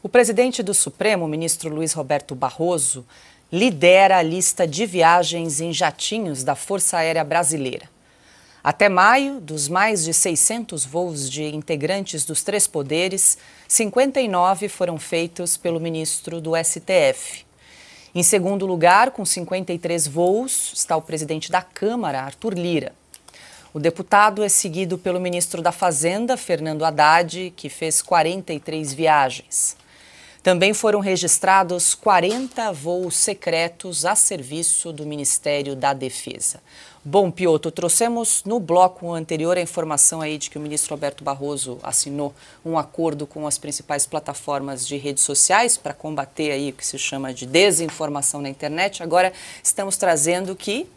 O presidente do Supremo, o ministro Luiz Roberto Barroso, lidera a lista de viagens em jatinhos da Força Aérea Brasileira. Até maio, dos mais de 600 voos de integrantes dos três poderes, 59 foram feitos pelo ministro do STF. Em segundo lugar, com 53 voos, está o presidente da Câmara, Arthur Lira. O deputado é seguido pelo ministro da Fazenda, Fernando Haddad, que fez 43 viagens. Também foram registrados 40 voos secretos a serviço do Ministério da Defesa. Bom, Piotr, trouxemos no bloco anterior a informação aí de que o ministro Roberto Barroso assinou um acordo com as principais plataformas de redes sociais para combater aí o que se chama de desinformação na internet. Agora estamos trazendo que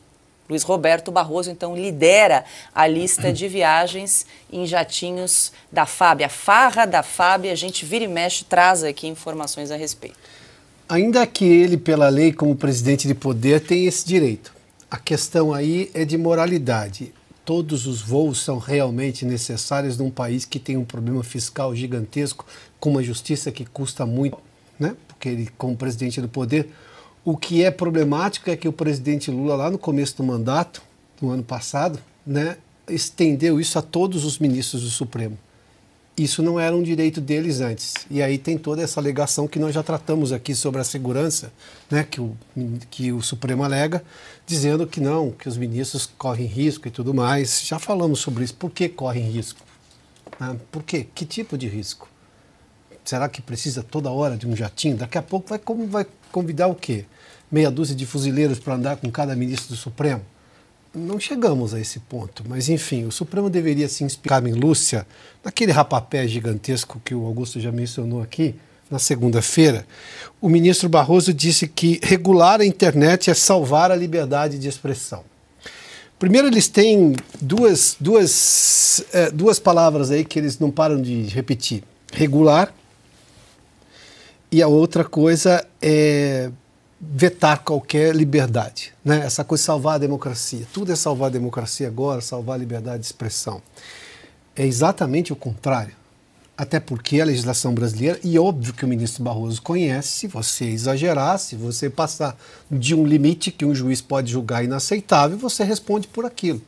Luiz Roberto Barroso, então, lidera a lista de viagens em jatinhos da FAB. A farra da FAB, a gente vira e mexe, traz aqui informações a respeito. Ainda que ele, pela lei, como presidente de poder, tem esse direito. A questão aí é de moralidade. Todos os voos são realmente necessários num país que tem um problema fiscal gigantesco, com uma justiça que custa muito, né? Porque ele, como presidente do poder... O que é problemático é que o presidente Lula, lá no começo do mandato, no ano passado, né, estendeu isso a todos os ministros do Supremo. Isso não era um direito deles antes. E aí tem toda essa alegação que nós já tratamos aqui sobre a segurança, né, que o Supremo alega, dizendo que não, que os ministros correm risco e tudo mais. Já falamos sobre isso. Por que correm risco? Por quê? Que tipo de risco? Será que precisa toda hora de um jatinho? Daqui a pouco vai convidar o quê? Meia dúzia de fuzileiros para andar com cada ministro do Supremo? Não chegamos a esse ponto, mas enfim, o Supremo deveria se inspirar em Lúcia, naquele rapapé gigantesco que o Augusto já mencionou aqui, na segunda-feira. O ministro Barroso disse que regular a internet é salvar a liberdade de expressão. Primeiro, eles têm duas palavras aí que eles não param de repetir. Regular. E a outra coisa é vetar qualquer liberdade, né? Essa coisa de salvar a democracia. Tudo é salvar a democracia agora, salvar a liberdade de expressão. É exatamente o contrário. Até porque a legislação brasileira, e óbvio que o ministro Barroso conhece, se você exagerar, se você passar de um limite que um juiz pode julgar inaceitável, você responde por aquilo.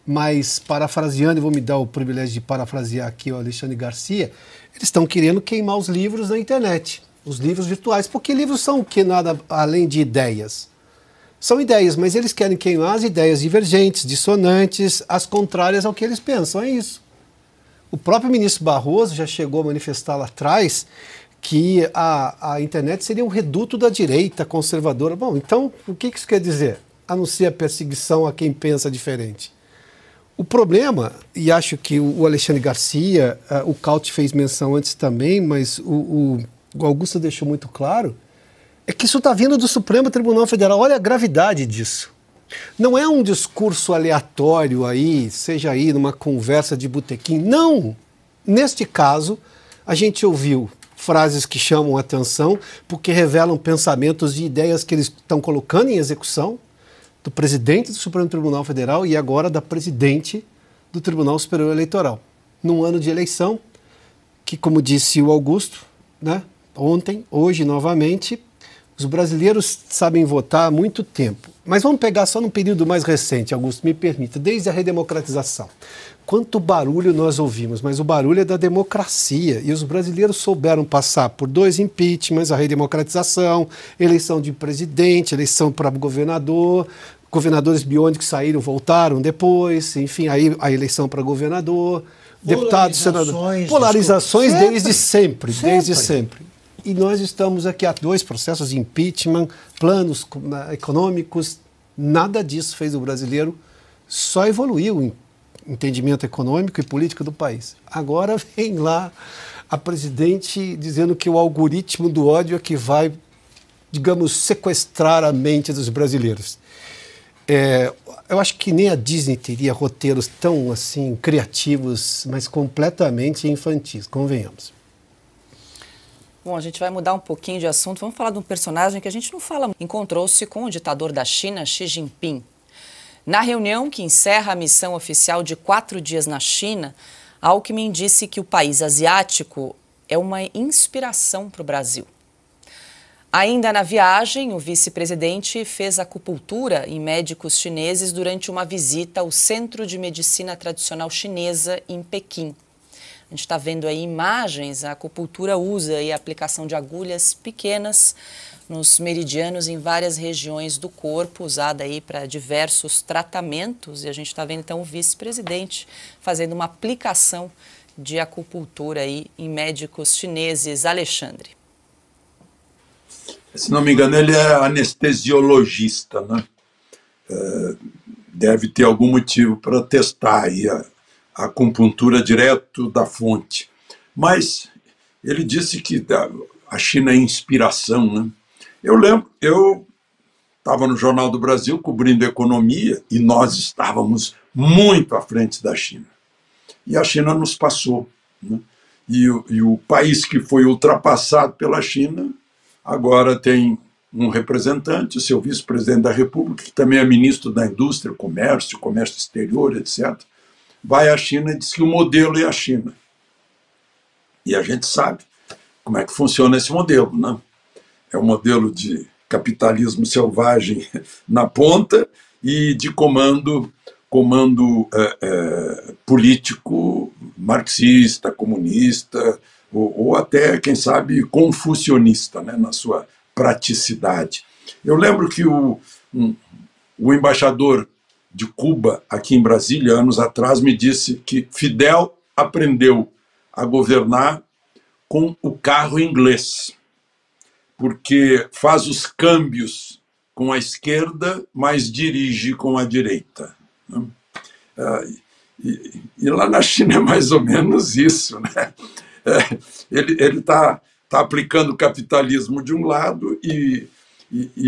Mas, parafraseando, e vou me dar o privilégio de parafrasear aqui o Alexandre Garcia, eles estão querendo queimar os livros na internet, os livros virtuais, porque livros são o que nada além de ideias. São ideias, mas eles querem queimar as ideias divergentes, dissonantes, as contrárias ao que eles pensam, é isso. O próprio ministro Barroso já chegou a manifestar lá atrás que a internet seria um reduto da direita conservadora. Bom, então, o que isso quer dizer? A não ser a perseguição a quem pensa diferente. O problema, e acho que o Alexandre Garcia, o Caut fez menção antes também, mas o Augusto deixou muito claro, é que isso está vindo do Supremo Tribunal Federal. Olha a gravidade disso. Não é um discurso aleatório aí, seja aí numa conversa de botequim. Não! Neste caso, a gente ouviu frases que chamam a atenção porque revelam pensamentos e ideias que eles estão colocando em execução, do presidente do Supremo Tribunal Federal e agora da presidente do Tribunal Superior Eleitoral. Num ano de eleição, que, como disse o Augusto, né, ontem, hoje novamente, os brasileiros sabem votar há muito tempo. Mas vamos pegar só num período mais recente, Augusto, me permita, desde a redemocratização. Quanto barulho nós ouvimos, mas o barulho é da democracia. E os brasileiros souberam passar por 2 impeachments, a redemocratização, eleição de presidente, eleição para governador, governadores biônicos saíram, voltaram depois, enfim, aí a eleição para governador, deputado, senador. Polarizações desde sempre, desde sempre. E nós estamos aqui há 2 processos de impeachment, planos econômicos, nada disso fez o brasileiro, só evoluiu em entendimento econômico e político do país. Agora vem lá a presidente dizendo que o algoritmo do ódio é que vai, digamos, sequestrar a mente dos brasileiros. Eu acho que nem a Disney teria roteiros tão assim criativos, mas completamente infantis, convenhamos. Bom, a gente vai mudar um pouquinho de assunto. Vamos falar de um personagem que a gente não fala. Encontrou-se com o ditador da China, Xi Jinping. Na reunião que encerra a missão oficial de 4 dias na China, Alckmin disse que o país asiático é uma inspiração para o Brasil. Ainda na viagem, o vice-presidente fez acupuntura em médicos chineses durante uma visita ao Centro de Medicina Tradicional Chinesa em Pequim. A gente está vendo aí imagens, a acupuntura usa aí a aplicação de agulhas pequenas nos meridianos em várias regiões do corpo, usada aí para diversos tratamentos. E a gente está vendo então o vice-presidente fazendo uma aplicação de acupuntura aí em médicos chineses. Alexandre. Se não me engano, ele é anestesiologista, né? Deve ter algum motivo para testar aí a acupuntura direto da fonte. Mas ele disse que a China é inspiração, né? Eu lembro, eu estava no Jornal do Brasil cobrindo economia e nós estávamos muito à frente da China. E a China nos passou, né? E o país que foi ultrapassado pela China agora tem um representante, o seu vice-presidente da República, que também é ministro da Indústria, Comércio Exterior, etc., vai à China e diz que o modelo é a China. E a gente sabe como é que funciona esse modelo, né? É um modelo de capitalismo selvagem na ponta e de comando político marxista, comunista, ou até, quem sabe, confucionista, né, na sua praticidade. Eu lembro que o embaixador de Cuba, aqui em Brasília, anos atrás, me disse que Fidel aprendeu a governar com o carro inglês, porque faz os câmbios com a esquerda, mas dirige com a direita. E lá na China é mais ou menos isso, né? Ele está aplicando o capitalismo de um lado e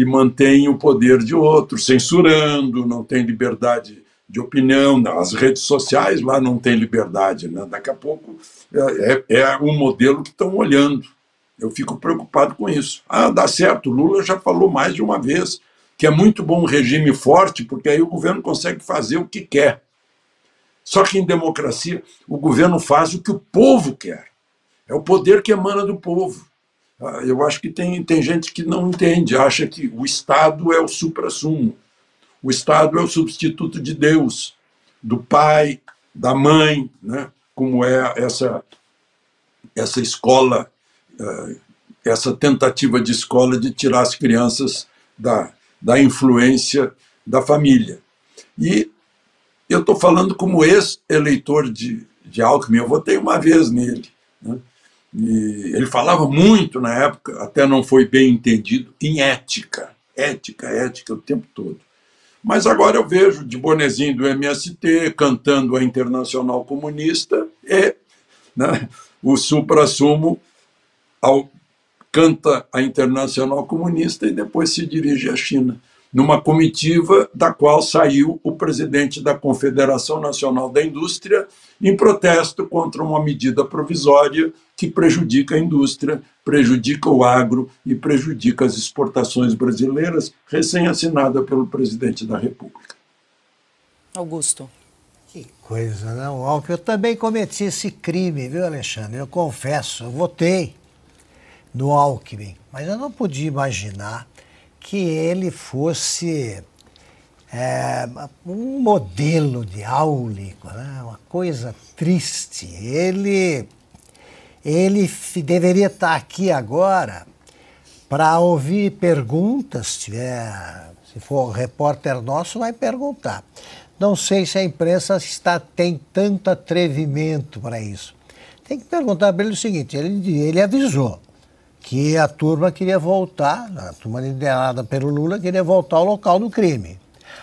mantém o poder de outro, censurando, não tem liberdade de opinião, as redes sociais lá não tem liberdade, né? Daqui a pouco é um modelo que estão olhando. Eu fico preocupado com isso. Dá certo, Lula já falou mais de uma vez que é muito bom um regime forte, porque aí o governo consegue fazer o que quer. Só que em democracia o governo faz o que o povo quer. É o poder que emana do povo. Eu acho que tem gente que não entende, acha que o Estado é o suprassumo. O Estado é o substituto de Deus, do pai, da mãe, né? Como é essa escola, essa tentativa de escola de tirar as crianças da influência da família. E eu estou falando como ex-eleitor de Alckmin, eu votei uma vez nele, né? E ele falava muito na época, até não foi bem entendido, em ética o tempo todo. Mas agora eu vejo de bonezinho do MST, cantando a Internacional Comunista, né, o suprassumo canta a Internacional Comunista e depois se dirige à China, numa comitiva da qual saiu o presidente da Confederação Nacional da Indústria em protesto contra uma medida provisória que prejudica a indústria, prejudica o agro e prejudica as exportações brasileiras, recém-assinada pelo presidente da República. Augusto. Que coisa, não, Alckmin? Eu também cometi esse crime, viu, Alexandre? Eu confesso, eu votei no Alckmin, mas eu não podia imaginar que ele fosse um modelo de áulico, né? Uma coisa triste. Ele deveria estar aqui agora para ouvir perguntas, se for repórter nosso, vai perguntar. Não sei se a imprensa tem tanto atrevimento para isso. Tem que perguntar para ele o seguinte, ele avisou que a turma queria voltar, a turma liderada pelo Lula queria voltar ao local do crime.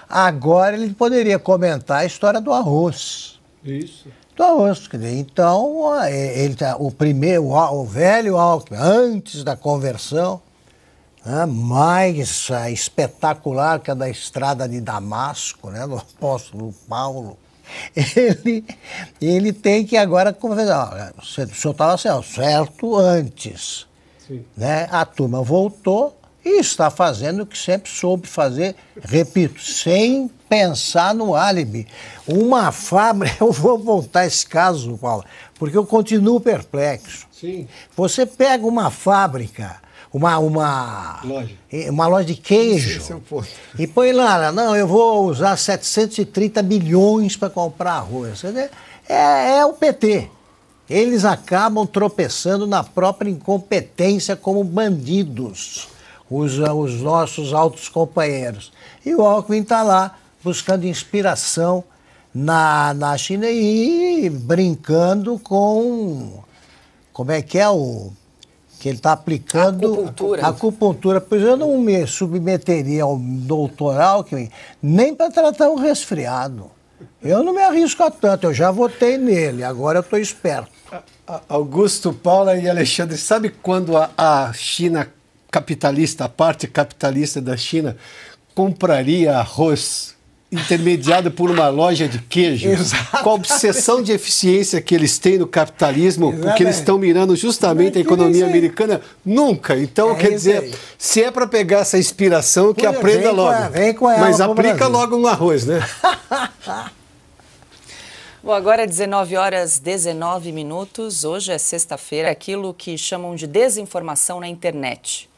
Agora ele poderia comentar a história do arroz. Isso. Do arroz. Então, o velho Alckmin, antes da conversão, né, mais espetacular que a da estrada de Damasco, né, do apóstolo Paulo, ele tem que agora conversar. O senhor estava certo antes. Sim. Né? A turma voltou E está fazendo o que sempre soube fazer, repito, sem pensar no álibi. Uma fábrica, eu vou voltar esse caso, Paulo, porque eu continuo perplexo. Sim. Você pega uma fábrica, uma loja de queijo, Esse é o ponto. e põe lá, não, eu vou usar 730 milhões para comprar arroz. É o PT. Eles acabam tropeçando na própria incompetência como bandidos, os nossos altos companheiros. E o Alckmin está lá buscando inspiração na China e brincando com... Como é que é o... que ele está aplicando... Acupuntura. Acupuntura. Pois eu não me submeteria ao doutor Alckmin nem para tratar um resfriado. Eu não me arrisco a tanto, eu já votei nele, agora eu estou esperto. Augusto, Paula e Alexandre, sabe quando a China capitalista, a parte capitalista da China, compraria arroz intermediado por uma loja de queijo? Exatamente. Com a obsessão de eficiência que eles têm no capitalismo, Exatamente. porque eles estão mirando justamente a economia americana? Nunca. Então, quer dizer, se é para pegar essa inspiração, que aprenda logo. Mas aplica logo no arroz, né? Bom, agora é 19h19. Hoje é sexta-feira, aquilo que chamam de desinformação na internet.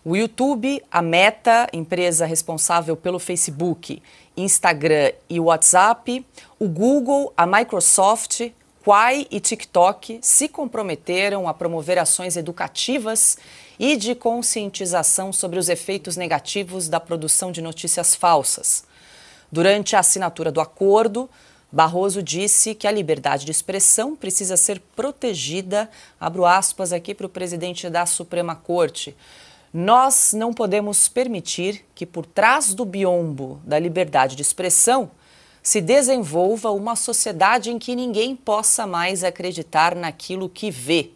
O YouTube, a Meta, empresa responsável pelo Facebook, Instagram e WhatsApp, o Google, a Microsoft, Quai e TikTok se comprometeram a promover ações educativas e de conscientização sobre os efeitos negativos da produção de notícias falsas. Durante a assinatura do acordo, Barroso disse que a liberdade de expressão precisa ser protegida, abro aspas aqui para o presidente da Suprema Corte. Nós não podemos permitir que por trás do biombo da liberdade de expressão se desenvolva uma sociedade em que ninguém possa mais acreditar naquilo que vê.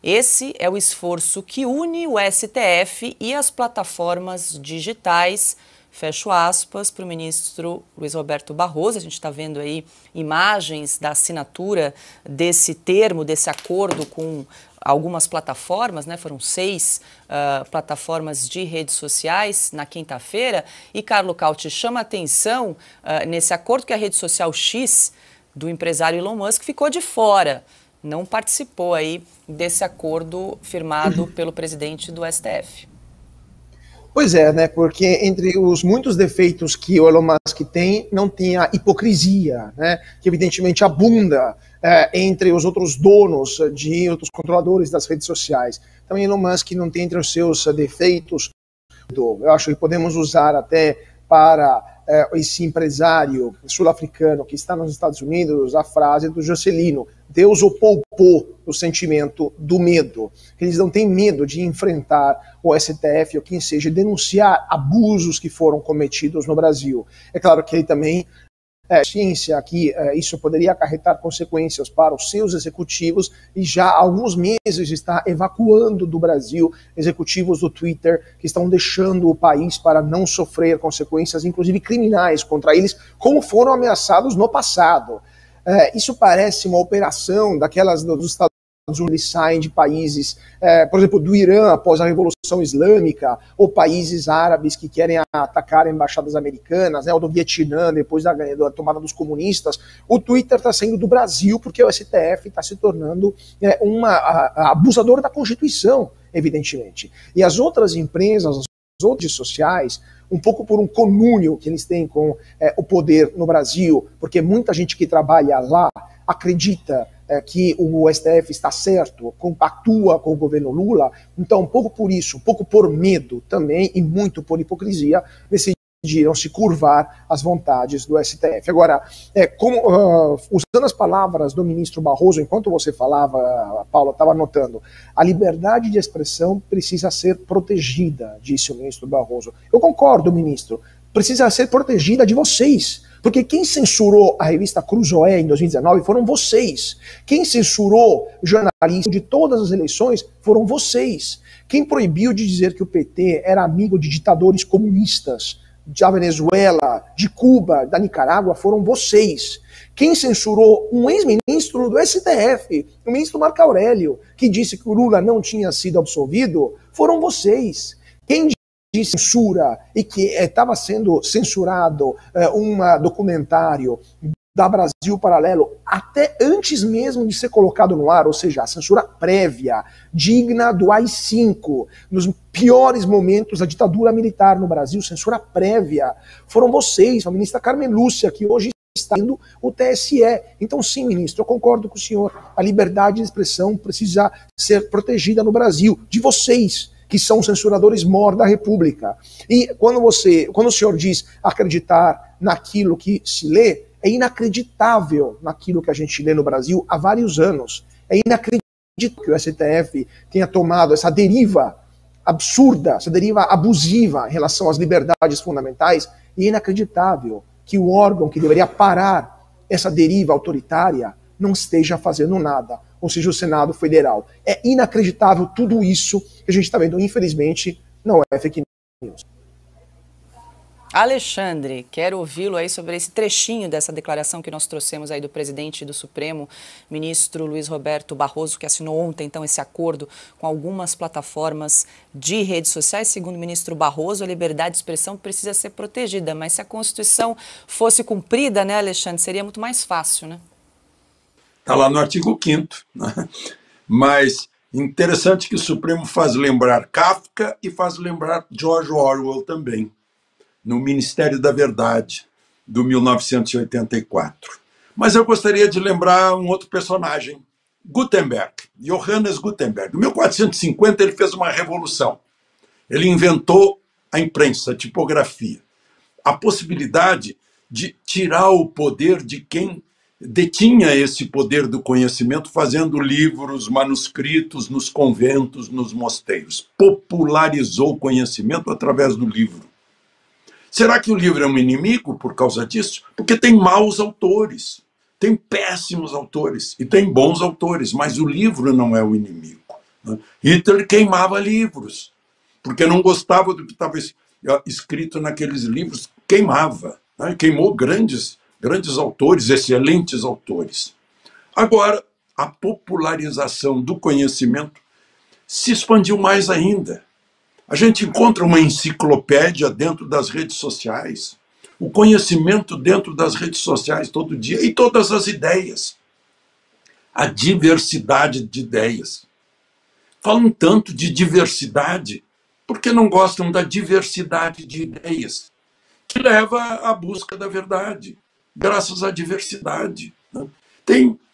Esse é o esforço que une o STF e as plataformas digitais. Fecho aspas para o ministro Luiz Roberto Barroso. A gente está vendo aí imagens da assinatura desse termo, desse acordo com algumas plataformas, né? Foram 6 plataformas de redes sociais na quinta-feira. E, Carlo Cauti, chama atenção nesse acordo que a rede social X do empresário Elon Musk ficou de fora. Não participou aí desse acordo firmado pelo presidente do STF. Pois é, né? Porque entre os muitos defeitos que o Elon Musk tem, não tem a hipocrisia, né? Que evidentemente abunda entre os outros donos de outros controladores das redes sociais. Então, Elon Musk não tem entre os seus defeitos. Eu acho que podemos usar até para esse empresário sul-africano que está nos Estados Unidos a frase do Juscelino: Deus o poupou do sentimento do medo. Eles não têm medo de enfrentar o STF ou quem seja, denunciar abusos que foram cometidos no Brasil. É claro que ele também ciência que isso poderia acarretar consequências para os seus executivos e já há alguns meses está evacuando do Brasil executivos do Twitter que estão deixando o país para não sofrer consequências, inclusive criminais, contra eles, como foram ameaçados no passado. Isso parece uma operação daquelas dos Estados Unidos. Eles saem de países, por exemplo, do Irã após a Revolução Islâmica, ou países árabes que querem atacar embaixadas americanas, né, ou do Vietnã, depois da tomada dos comunistas. O Twitter está saindo do Brasil porque o STF está se tornando abusador da Constituição, evidentemente. E as outras empresas, as outras redes sociais, um pouco por um conúnio que eles têm com o poder no Brasil, porque muita gente que trabalha lá acredita que o STF está certo, compactua com o governo Lula, então um pouco por isso, um pouco por medo também e muito por hipocrisia, decidiram se curvar às vontades do STF. Agora, usando as palavras do ministro Barroso, enquanto você falava, Paulo, estava anotando, a liberdade de expressão precisa ser protegida, disse o ministro Barroso. Eu concordo, ministro, precisa ser protegida de vocês. Porque quem censurou a revista Cruzoé em 2019 foram vocês. Quem censurou jornalistas de todas as eleições foram vocês. Quem proibiu de dizer que o PT era amigo de ditadores comunistas da Venezuela, de Cuba, da Nicarágua, foram vocês. Quem censurou um ex-ministro do STF, o ministro Marco Aurélio, que disse que o Lula não tinha sido absolvido, foram vocês. Quem de censura e que estava sendo censurado um documentário da Brasil Paralelo até antes mesmo de ser colocado no ar, ou seja, a censura prévia, digna do AI-5, nos piores momentos da ditadura militar no Brasil, censura prévia, foram vocês, a ministra Carmen Lúcia, que hoje está indo o TSE. Então sim, ministro, eu concordo com o senhor, a liberdade de expressão precisa ser protegida no Brasil, de vocês, que são censuradores mor da República. E quando o senhor diz acreditar naquilo que se lê, é inacreditável naquilo que a gente lê no Brasil há vários anos. É inacreditável que o STF tenha tomado essa deriva absurda, essa deriva abusiva em relação às liberdades fundamentais. E é inacreditável que o órgão que deveria parar essa deriva autoritária não esteja fazendo nada, ou seja, o Senado Federal. É inacreditável tudo isso que a gente está vendo. Infelizmente, não é fake news. Alexandre, quero ouvi-lo aí sobre esse trechinho dessa declaração que nós trouxemos aí do presidente do Supremo, ministro Luiz Roberto Barroso, que assinou ontem, então, esse acordo com algumas plataformas de redes sociais. Segundo o ministro Barroso, a liberdade de expressão precisa ser protegida, mas se a Constituição fosse cumprida, né, Alexandre, seria muito mais fácil, né? Está lá no artigo 5º, né? Mas interessante que o Supremo faz lembrar Kafka e faz lembrar George Orwell também, no Ministério da Verdade, do 1984. Mas eu gostaria de lembrar um outro personagem, Gutenberg, Johannes Gutenberg. Em 1450 ele fez uma revolução. Ele inventou a imprensa, a tipografia. A possibilidade de tirar o poder de quem detinha esse poder do conhecimento, fazendo livros, manuscritos nos conventos, nos mosteiros. Popularizou o conhecimento através do livro. Será que o livro é um inimigo por causa disso? Porque tem maus autores, tem péssimos autores e tem bons autores, mas o livro não é o inimigo. Hitler queimava livros, porque não gostava do que estava escrito naqueles livros, queimava, né? Queimou grandes autores, excelentes autores. Agora, a popularização do conhecimento se expandiu mais ainda. A gente encontra uma enciclopédia dentro das redes sociais, o conhecimento dentro das redes sociais todo dia e todas as ideias. A diversidade de ideias. Falam tanto de diversidade, porque não gostam da diversidade de ideias, que leva à busca da verdade, graças à diversidade. Né?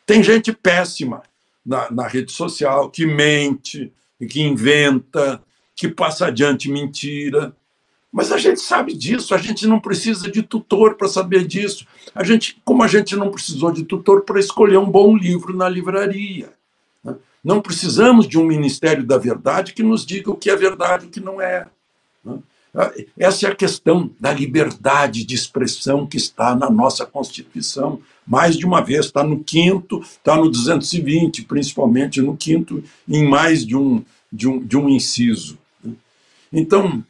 Tem gente péssima na rede social, que mente, que inventa, que passa adiante mentira. Mas a gente sabe disso, a gente não precisa de tutor para saber disso. Como a gente não precisou de tutor para escolher um bom livro na livraria. Né? Não precisamos de um Ministério da Verdade que nos diga o que é verdade e o que não é. Né? Essa é a questão da liberdade de expressão que está na nossa Constituição. Mais de uma vez, está no 5º, está no 220, principalmente no 5º, em mais de um inciso. Então,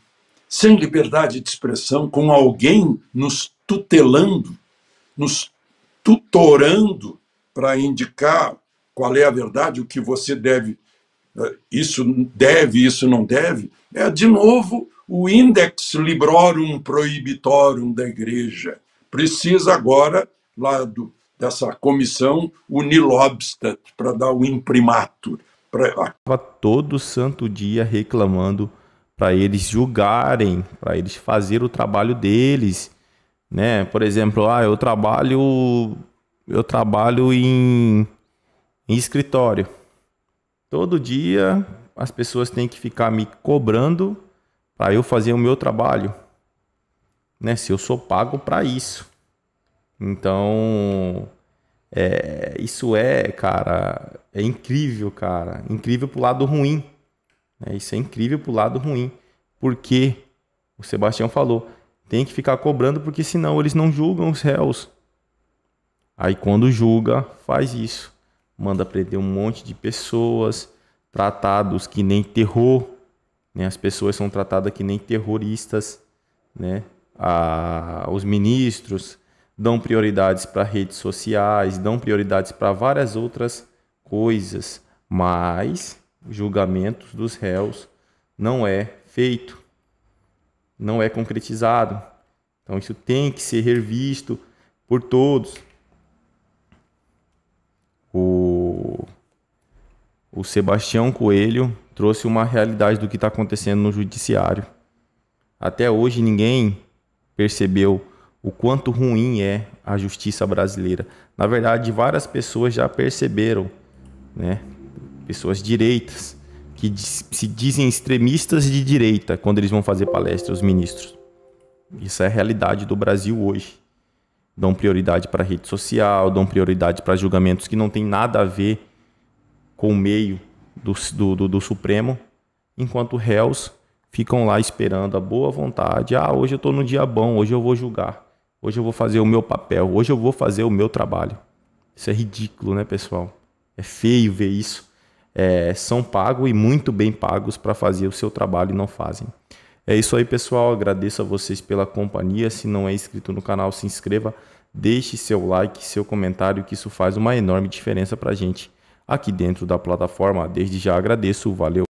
sem liberdade de expressão, com alguém nos tutelando, nos tutorando para indicar qual é a verdade, o que você deve, isso não deve, é de novo o Index Librorum Prohibitorum da Igreja. Precisa agora, lá dessa comissão, unir Lobstadt para dar o imprimatur. Todo santo dia reclamando para eles julgarem, para eles fazerem o trabalho deles, né? Por exemplo, eu trabalho em escritório. Todo dia as pessoas têm que ficar me cobrando para eu fazer o meu trabalho, né? Se eu sou pago para isso. Então, isso cara, é incrível, cara. Incrível pro lado ruim. Isso é incrível pro lado ruim. Porque, o Sebastião falou, tem que ficar cobrando porque senão eles não julgam os réus. Aí quando julga, faz isso. Manda prender um monte de pessoas, tratados que nem terror. Né? As pessoas são tratadas que nem terroristas. Né? Os ministros dão prioridades para redes sociais, dão prioridades para várias outras coisas, mas o julgamento dos réus não é feito. não é concretizado. Então isso tem que ser revisto por todos. O Sebastião Coelho trouxe uma realidade do que está acontecendo no judiciário. Até hoje ninguém percebeu o quanto ruim é a justiça brasileira. Na verdade, várias pessoas já perceberam, né? Pessoas direitas, que se dizem extremistas de direita quando eles vão fazer palestra, os ministros. Isso é a realidade do Brasil hoje. Dão prioridade para a rede social, dão prioridade para julgamentos que não tem nada a ver com o meio do Supremo, enquanto réus ficam lá esperando a boa vontade. Ah, hoje eu estou no dia bom, hoje eu vou julgar, hoje eu vou fazer o meu papel, hoje eu vou fazer o meu trabalho. Isso é ridículo, né, pessoal? É feio ver isso. São pagos e muito bem pagos para fazer o seu trabalho e não fazem. É isso aí, pessoal. Agradeço a vocês pela companhia. Se não é inscrito no canal, se inscreva. Deixe seu like, seu comentário, que isso faz uma enorme diferença para a gente aqui dentro da plataforma. Desde já agradeço. Valeu.